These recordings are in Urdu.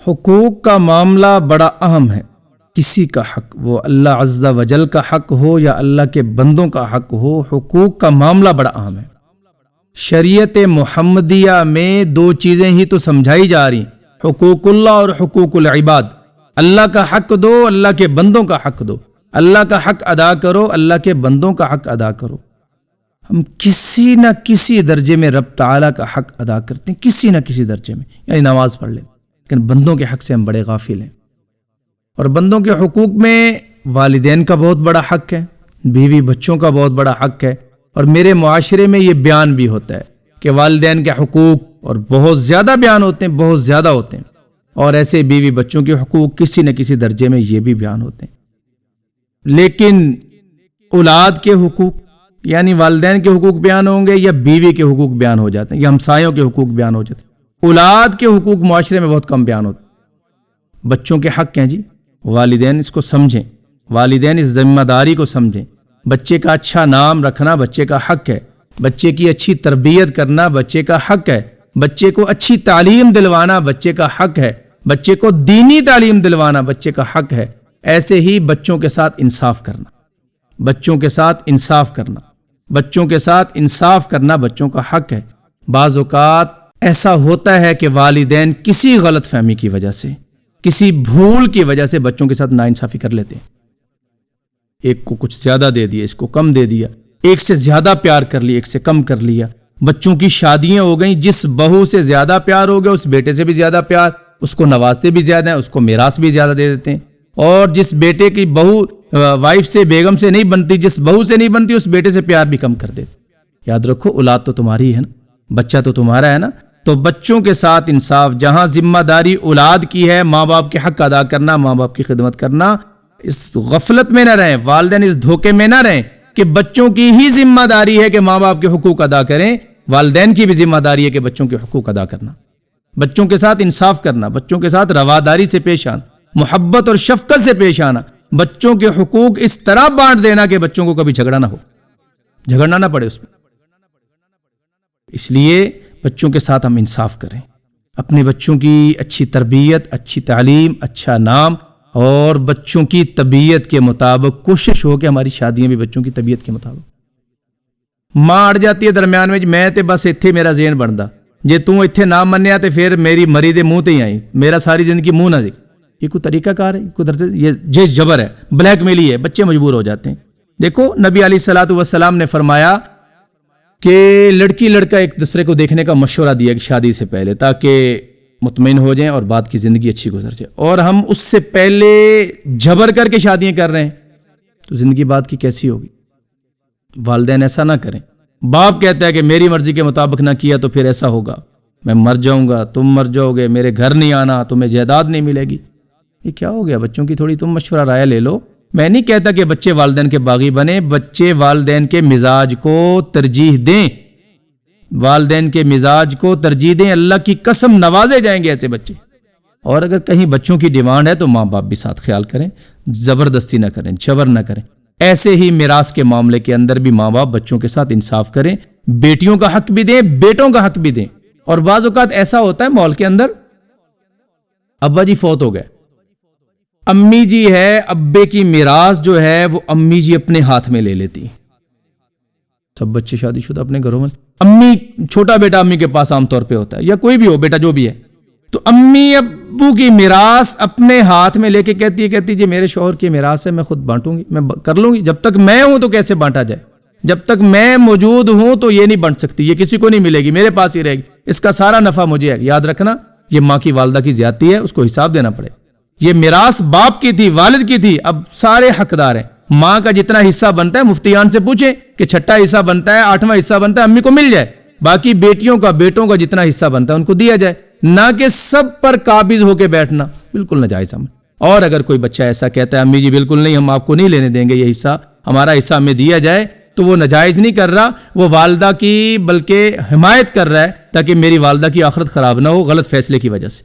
حقوق کا معاملہ بڑا اہم ہے. کسی کا حق، وہ اللہ عز و جل کا حق ہو یا اللہ کے بندوں کا حق ہو، حقوق کا معاملہ بڑا اہم ہے. شریعت محمدیہ میں دو چیزیں ہی تو سمجھائی جا رہی، حقوق اللہ اور حقوق العباد. اللہ کا حق دو، اللہ کے بندوں کا حق دو. اللہ کا حق ادا کرو، اللہ کے بندوں کا حق ادا کرو. ہم کسی نہ کسی درجے میں رب تعالیٰ کا حق ادا کرتے ہیں، کسی نہ کسی درجے میں، یعنی نماز پڑھ لیں، لیکن بندوں کے حق سے ہم بڑے غافل ہیں. اور بندوں کے حقوق میں والدین کا بہت بڑا حق ہے، بیوی بچوں کا بہت بڑا حق ہے. اور میرے معاشرے میں یہ بیان بھی ہوتا ہے کہ والدین کے حقوق، اور بہت زیادہ بیان ہوتے ہیں، بہت زیادہ ہوتے ہیں. اور ایسے بیوی بچوں کے حقوق کسی نہ کسی درجے میں یہ بھی بیان ہوتے ہیں. لیکن اولاد کے حقوق، یعنی والدین کے حقوق بیان ہوں گے یا بیوی کے حقوق بیان ہو جاتے ہیں یا ہمسایوں کے حقوق بیان ہو جاتے ہیں. اولاد کے حقوق معاشرے میں بہت کم بیان ہوتے ہیں. بچوں کے حق ہیں جی، والدین اس کو سمجھیں، والدین اس ذمہ داری کو سمجھیں. بچے کا اچھا نام رکھنا بچے کا حق ہے، بچے کی اچھی تربیت کرنا بچے کا حق ہے، بچے کو اچھی تعلیم دلوانا بچے کا حق ہے، بچے کو دینی تعلیم دلوانا بچے کا حق ہے. ایسے ہی بچوں کے ساتھ انصاف کرنا، بچوں کے ساتھ انصاف کرنا، بچوں کے ساتھ انصاف کرنا بچوں کا حق ہے. بعض اوقات ایسا ہوتا ہے کہ والدین کسی غلط فہمی کی وجہ سے، کسی بھول کی وجہ سے بچوں کے ساتھ ناانصافی کر لیتے ہیں. ایک کو کچھ زیادہ دے دیا، اس کو کم دے دیا، ایک سے زیادہ پیار کر لیا، ایک سے کم کر لیا. بچوں کی شادیاں ہو گئیں، جس بہو سے زیادہ پیار ہو گیا اس بیٹے سے بھی زیادہ پیار، اس کو نوازتے بھی زیادہ ہیں، اس کو میراث بھی زیادہ دے دیتے ہیں. اور جس بیٹے کی بہو وائف سے، بیگم سے نہیں بنتی، جس بہو سے نہیں بنتی، اس بیٹے سے پیار بھی کم کر دیتے. یاد رکھو اولاد تو تمہاری ہے نا، بچہ تو تمہارا ہے نا. تو بچوں کے ساتھ انصاف، جہاں ذمہ داری اولاد کی ہے ماں باپ کے حق ادا کرنا، ماں باپ کی خدمت کرنا، اس غفلت میں نہ رہیں، والدین اس دھوکے میں نہ رہیں کہ بچوں کی ہی ذمہ داری ہے کہ ماں باپ کے حقوق ادا کریں. والدین کی بھی ذمہ داری ہے کہ بچوں کے حقوق ادا کرنا، بچوں کے ساتھ انصاف کرنا، بچوں کے ساتھ رواداری سے پیش آنا، محبت اور شفقت سے پیش آنا، بچوں کے حقوق اس طرح بانٹ دینا کہ بچوں کو کبھی جھگڑا نہ ہو، جھگڑنا نہ پڑے اس میں. اس لیے بچوں کے ساتھ ہم انصاف کریں، اپنے بچوں کی اچھی تربیت، اچھی تعلیم، اچھا نام، اور بچوں کی طبیعت کے مطابق کوشش ہو کہ ہماری شادیاں بھی بچوں کی طبیعت کے مطابق. ماں اڑ جاتی ہے درمیان میں، میں تے بس اتھے میرا ذہن بنتا، جے توں اتھے نہ منیا تے پھر میری مری دے منہ تے ہی آئی، میرا ساری زندگی منہ نہ دیکھ. یہ کوئی طریقہ کار ہے؟ کوئی درجہ؟ یہ جبر ہے، بلیک میل ہے، بچے مجبور ہو جاتے ہیں. دیکھو نبی علیہ الصلوۃ والسلام نے فرمایا کہ لڑکی لڑکا ایک دوسرے کو دیکھنے کا مشورہ دیا کہ شادی سے پہلے، تاکہ مطمئن ہو جائیں اور بعد کی زندگی اچھی گزر جائے. اور ہم اس سے پہلے جبر کر کے شادیاں کر رہے ہیں تو زندگی بعد کی کیسی ہوگی؟ والدین ایسا نہ کریں. باپ کہتا ہے کہ میری مرضی کے مطابق نہ کیا تو پھر ایسا ہوگا، میں مر جاؤں گا، تم مر جاؤ گے، میرے گھر نہیں آنا، تمہیں جائیداد نہیں ملے گی. یہ کیا ہو گیا؟ بچوں کی تھوڑی تم مشورہ رائے لے لو. میں نہیں کہتا کہ بچے والدین کے باغی بنے، بچے والدین کے مزاج کو ترجیح دیں، والدین کے مزاج کو ترجیح دیں. اللہ کی قسم نوازے جائیں گے ایسے بچے. اور اگر کہیں بچوں کی ڈیمانڈ ہے تو ماں باپ بھی ساتھ خیال کریں، زبردستی نہ کریں، جبر نہ کریں. ایسے ہی میراث کے معاملے کے اندر بھی ماں باپ بچوں کے ساتھ انصاف کریں، بیٹیوں کا حق بھی دیں، بیٹوں کا حق بھی دیں. اور بعض اوقات ایسا ہوتا ہے مال کے اندر، ابا جی فوت ہو گئے، امی جی ہے، ابے کی میراث جو ہے وہ امی جی اپنے ہاتھ میں لے لیتی. سب بچے شادی شدہ اپنے گھروں میں، امی، چھوٹا بیٹا امی کے پاس عام طور پہ ہوتا ہے، یا کوئی بھی ہو بیٹا جو بھی ہے، تو امی ابو کی میراث اپنے ہاتھ میں لے کے کہتی جی میرے شوہر کی میراث ہے، میں خود بانٹوں گی، میں کر لوں گی، جب تک میں ہوں تو کیسے بانٹا جائے، جب تک میں موجود ہوں تو یہ نہیں بانٹ سکتی، یہ کسی کو نہیں ملے گی، میرے پاس ہی رہے گی، اس کا سارا نفع مجھے ہے. یاد رکھنا یہ ماں کی والدہ کی زیادتی ہے، اس کو حساب دینا پڑے. یہ میراث باپ کی تھی، والد کی تھی، اب سارے حقدار ہیں. ماں کا جتنا حصہ بنتا ہے مفتیان سے پوچھیں کہ چھٹا حصہ بنتا ہے، 8واں حصہ بنتا ہے، امی کو مل جائے. باقی بیٹیوں کا، بیٹوں کا جتنا حصہ بنتا ہے ان کو دیا جائے، نہ کہ سب پر قابض ہو کے بیٹھنا، بالکل ناجائز عمل. اور اگر کوئی بچہ ایسا کہتا ہے امی جی بالکل نہیں، ہم آپ کو نہیں لینے دیں گے یہ حصہ، ہمارا حصہ ہمیں دیا جائے، تو وہ ناجائز نہیں کر رہا، وہ والدہ کی بلکہ حمایت کر رہا ہے تاکہ میری والدہ کی آخرت خراب نہ ہو غلط فیصلے کی وجہ سے.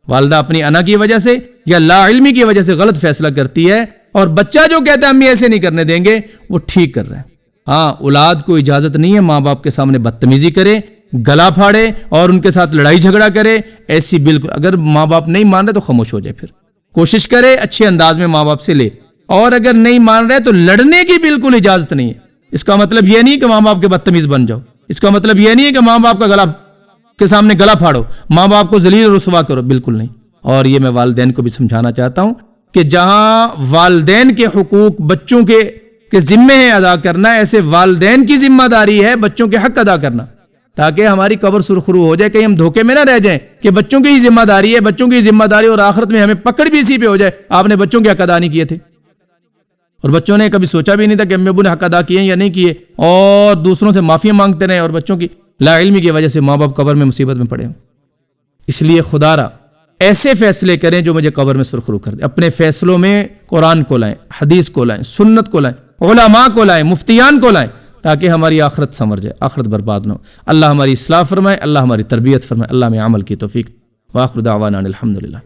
والدہ اپنی انا کی وجہ سے یا لا علمی کی وجہ سے غلط فیصلہ کرتی ہے، اور بچہ جو کہتا ہے امی ایسے نہیں کرنے دیں گے وہ ٹھیک کر رہا ہے. ہاں، اولاد کو اجازت نہیں ہے ماں باپ کے سامنے بدتمیزی کرے، گلا پھاڑے اور ان کے ساتھ لڑائی جھگڑا کرے، ایسی بالکل، اگر ماں باپ نہیں مان رہے تو خاموش ہو جائے، پھر کوشش کرے اچھے انداز میں ماں باپ سے لے، اور اگر نہیں مان رہے تو لڑنے کی بالکل اجازت نہیں ہے۔ اس کا مطلب یہ نہیں کہ ماں باپ کے بدتمیز بن جاؤ، اس کا مطلب یہ نہیں ہے کہ ماں باپ کا گلا کے سامنے گلا پھاڑو، ماں باپ کو ذلیل اور رسوا کرو، بالکل نہیں۔ اور یہ میں والدین کو بھی سمجھانا چاہتا ہوں کہ جہاں والدین کے حقوق بچوں کے ذمے ہے ادا کرنا، ایسے والدین کی ذمہ داری ہے بچوں کے حق ادا کرنا، تاکہ ہماری قبر سرخرو ہو جائے، کہیں ہم دھوکے میں نہ رہ جائیں کہ بچوں کی ہی ذمہ داری ہے، بچوں کی ذمہ داری، اور آخرت میں ہمیں پکڑ بھی اسی پہ ہو جائے آپ نے بچوں کے حق ادا نہیں کیے تھے، اور بچوں نے کبھی سوچا بھی نہیں تھا کہ امی ابو نے حق ادا کیے یا نہیں کیے، اور دوسروں سے معافی مانگتے رہے، اور بچوں کی لا علمی کی وجہ سے ماں باپ قبر میں مصیبت میں پڑے ہوں۔ اس لیے خدا را ایسے فیصلے کریں جو مجھے قبر میں سرخرو کر دیں، اپنے فیصلوں میں قرآن کو لائیں، حدیث کو لائیں، سنت کو لائیں، علماء کو لائیں، مفتیان کو لائیں، تاکہ ہماری آخرت سنور جائے، آخرت برباد نہ ہو۔ اللہ ہماری اصلاح فرمائے، اللہ ہماری تربیت فرمائے، اللہ میں عمل کی توفیق۔ وآخر دعوانا الحمدللہ۔